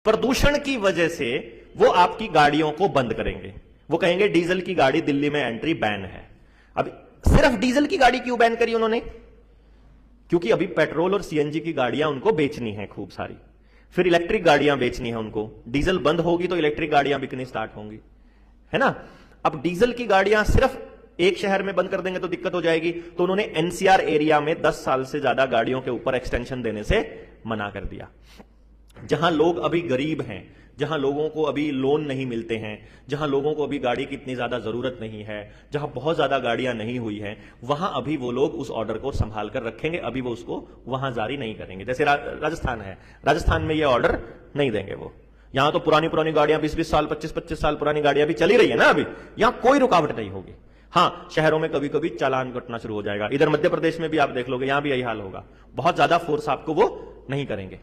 प्रदूषण की वजह से वो आपकी गाड़ियों को बंद करेंगे। वो कहेंगे डीजल की गाड़ी दिल्ली में एंट्री बैन है। अब सिर्फ डीजल की गाड़ी क्यों बैन करी उन्होंने? क्योंकि अभी पेट्रोल और सीएनजी की गाड़ियां उनको बेचनी है खूब सारी, फिर इलेक्ट्रिक गाड़ियां बेचनी है उनको। डीजल बंद होगी तो इलेक्ट्रिक गाड़ियां बिकनी स्टार्ट होंगी, है ना। अब डीजल की गाड़ियां सिर्फ एक शहर में बंद कर देंगे तो दिक्कत हो जाएगी, तो उन्होंने एनसीआर एरिया में 10 साल से ज्यादा गाड़ियों के ऊपर एक्सटेंशन देने से मना कर दिया। जहां लोग अभी गरीब हैं, जहां लोगों को अभी लोन नहीं मिलते हैं, जहां लोगों को अभी गाड़ी की इतनी ज्यादा जरूरत नहीं है, जहां बहुत ज्यादा गाड़ियां नहीं हुई हैं, वहां अभी वो लोग उस ऑर्डर को संभाल कर रखेंगे। अभी वो उसको वहां जारी नहीं करेंगे। जैसे राजस्थान है, राजस्थान में ये ऑर्डर नहीं देंगे वो। यहां तो पुरानी पुरानी गाड़ियां 20-20 साल 25-25 साल पुरानी गाड़ियां भी चली रही है ना, अभी यहां कोई रुकावट नहीं होगी। हां, शहरों में कभी कभी चालान कटना शुरू हो जाएगा। इधर मध्य प्रदेश में भी आप देख लोगे, यहां भी यही हाल होगा। बहुत ज्यादा फोर्स आपको वो नहीं करेंगे।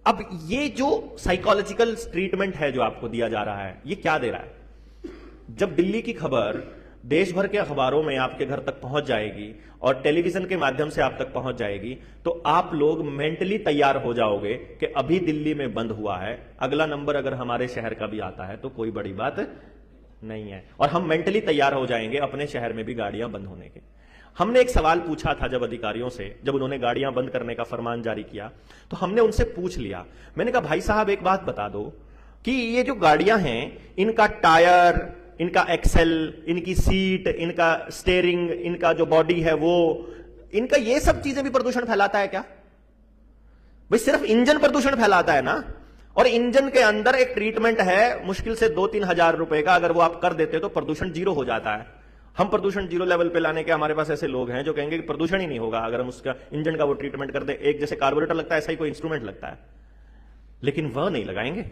अब ये जो साइकोलॉजिकल ट्रीटमेंट है जो आपको दिया जा रहा है, ये क्या दे रहा है? जब दिल्ली की खबर देश भर के अखबारों में आपके घर तक पहुंच जाएगी और टेलीविजन के माध्यम से आप तक पहुंच जाएगी, तो आप लोग मेंटली तैयार हो जाओगे कि अभी दिल्ली में बंद हुआ है, अगला नंबर अगर हमारे शहर का भी आता है तो कोई बड़ी बात नहीं है। और हम मेंटली तैयार हो जाएंगे अपने शहर में भी गाड़ियां बंद होने के। हमने एक सवाल पूछा था जब अधिकारियों से, जब उन्होंने गाड़ियां बंद करने का फरमान जारी किया, तो हमने उनसे पूछ लिया। मैंने कहा भाई साहब एक बात बता दो कि ये जो गाड़ियां हैं, इनका टायर, इनका एक्सेल, इनकी सीट, इनका स्टीयरिंग, इनका जो बॉडी है वो, इनका ये सब चीजें भी प्रदूषण फैलाता है क्या? भाई सिर्फ इंजन प्रदूषण फैलाता है ना। और इंजन के अंदर एक ट्रीटमेंट है मुश्किल से 2-3 हजार रुपए का, अगर वो आप कर देते तो प्रदूषण जीरो हो जाता है। हम प्रदूषण जीरो लेवल पे लाने के हमारे पास ऐसे लोग हैं जो कहेंगे कि प्रदूषण ही नहीं होगा अगर हम उसका इंजन का वो ट्रीटमेंट कर दें। एक जैसे कार्बोरेटर लगता है ऐसा ही कोई इंस्ट्रूमेंट लगता है, लेकिन वह नहीं लगाएंगे।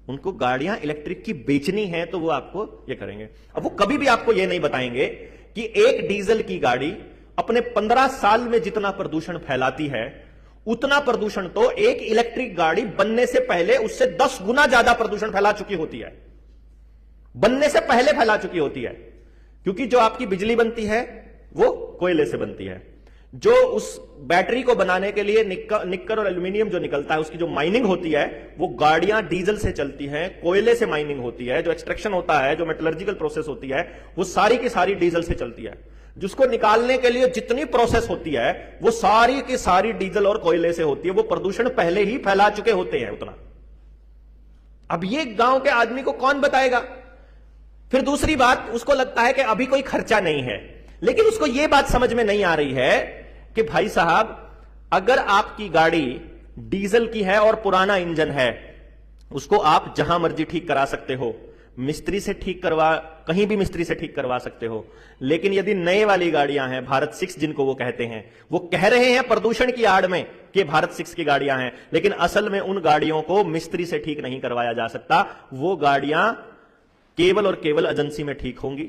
उनको गाड़ियां इलेक्ट्रिक की बेचनी है तो वो आपको ये करेंगे। अब वो कभी भी आपको ये नहीं बताएंगे कि एक डीजल की गाड़ी अपने 15 साल में जितना प्रदूषण फैलाती है, उतना प्रदूषण तो एक इलेक्ट्रिक गाड़ी बनने से पहले उससे 10 गुना ज्यादा प्रदूषण फैला चुकी होती है, बनने से पहले फैला चुकी होती है। क्योंकि जो आपकी बिजली बनती है वो कोयले से बनती है। जो उस बैटरी को बनाने के लिए निक्कर और एल्यूमिनियम जो निकलता है, उसकी जो माइनिंग होती है, वो गाड़ियां डीजल से चलती हैं, कोयले से माइनिंग होती है। जो एक्सट्रैक्शन होता है, जो मेटलर्जिकल प्रोसेस होती है, वो सारी की सारी डीजल से चलती है। जिसको निकालने के लिए जितनी प्रोसेस होती है वो सारी की सारी डीजल और कोयले से होती है। वो प्रदूषण पहले ही फैला चुके होते हैं उतना। अब ये गांव के आदमी को कौन बताएगा? फिर दूसरी बात, उसको लगता है कि अभी कोई खर्चा नहीं है, लेकिन उसको यह बात समझ में नहीं आ रही है कि भाई साहब, अगर आपकी गाड़ी डीजल की है और पुराना इंजन है, उसको आप जहां मर्जी ठीक करा सकते हो, मिस्त्री से ठीक करवा, कहीं भी मिस्त्री से ठीक करवा सकते हो। लेकिन यदि नए वाली गाड़ियां हैं, भारत 6 जिनको वो कहते हैं, वो कह रहे हैं प्रदूषण की आड़ में कि भारत 6 की गाड़ियां हैं, लेकिन असल में उन गाड़ियों को मिस्त्री से ठीक नहीं करवाया जा सकता। वो गाड़ियां केवल और केवल एजेंसी में ठीक होंगी।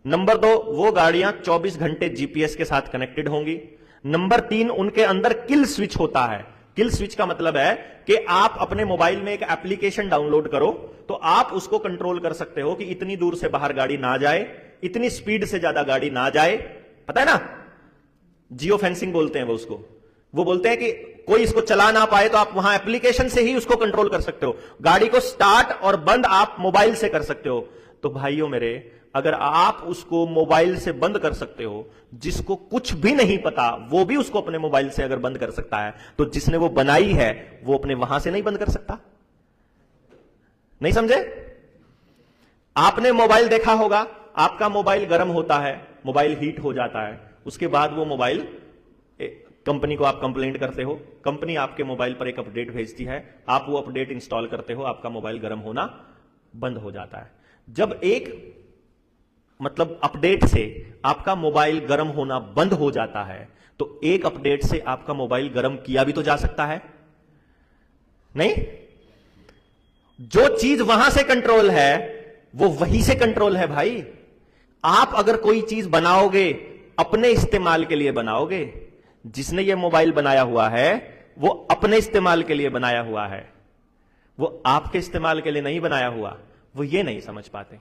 नंबर 2, वो गाड़ियां 24 घंटे जीपीएस के साथ कनेक्टेड होंगी। नंबर 3, उनके अंदर किल स्विच होता है। किल स्विच का मतलब है कि आप अपने मोबाइल में एक एप्लीकेशन डाउनलोड करो तो आप उसको कंट्रोल कर सकते हो कि इतनी दूर से बाहर गाड़ी ना जाए, इतनी स्पीड से ज्यादा गाड़ी ना जाए। पता है ना, जियो फेंसिंग बोलते हैं वो उसको। वो बोलते हैं कि कोई इसको चला ना पाए तो आप वहां एप्लीकेशन से ही उसको कंट्रोल कर सकते हो। गाड़ी को स्टार्ट और बंद आप मोबाइल से कर सकते हो। तो भाइयों मेरे, अगर आप उसको मोबाइल से बंद कर सकते हो, जिसको कुछ भी नहीं पता वो भी उसको अपने मोबाइल से अगर बंद कर सकता है, तो जिसने वो बनाई है वो अपने वहां से नहीं बंद कर सकता? नहीं समझे? आपने मोबाइल देखा होगा, आपका मोबाइल गर्म होता है, मोबाइल हीट हो जाता है, उसके बाद वो मोबाइल कंपनी को आप कंप्लेंट करते हो, कंपनी आपके मोबाइल पर एक अपडेट भेजती है, आप वो अपडेट इंस्टॉल करते हो, आपका मोबाइल गर्म होना बंद हो जाता है। जब एक अपडेट से आपका मोबाइल गर्म होना बंद हो जाता है, तो एक अपडेट से आपका मोबाइल गर्म किया भी तो जा सकता है, नहीं? जो चीज वहां से कंट्रोल है वो वहीं से कंट्रोल है भाई। आप अगर कोई चीज बनाओगे, अपने इस्तेमाल के लिए बनाओगे। जिसने ये मोबाइल बनाया हुआ है वो अपने इस्तेमाल के लिए बनाया हुआ है, वो आपके इस्तेमाल के लिए नहीं बनाया हुआ। वो ये नहीं समझ पाते।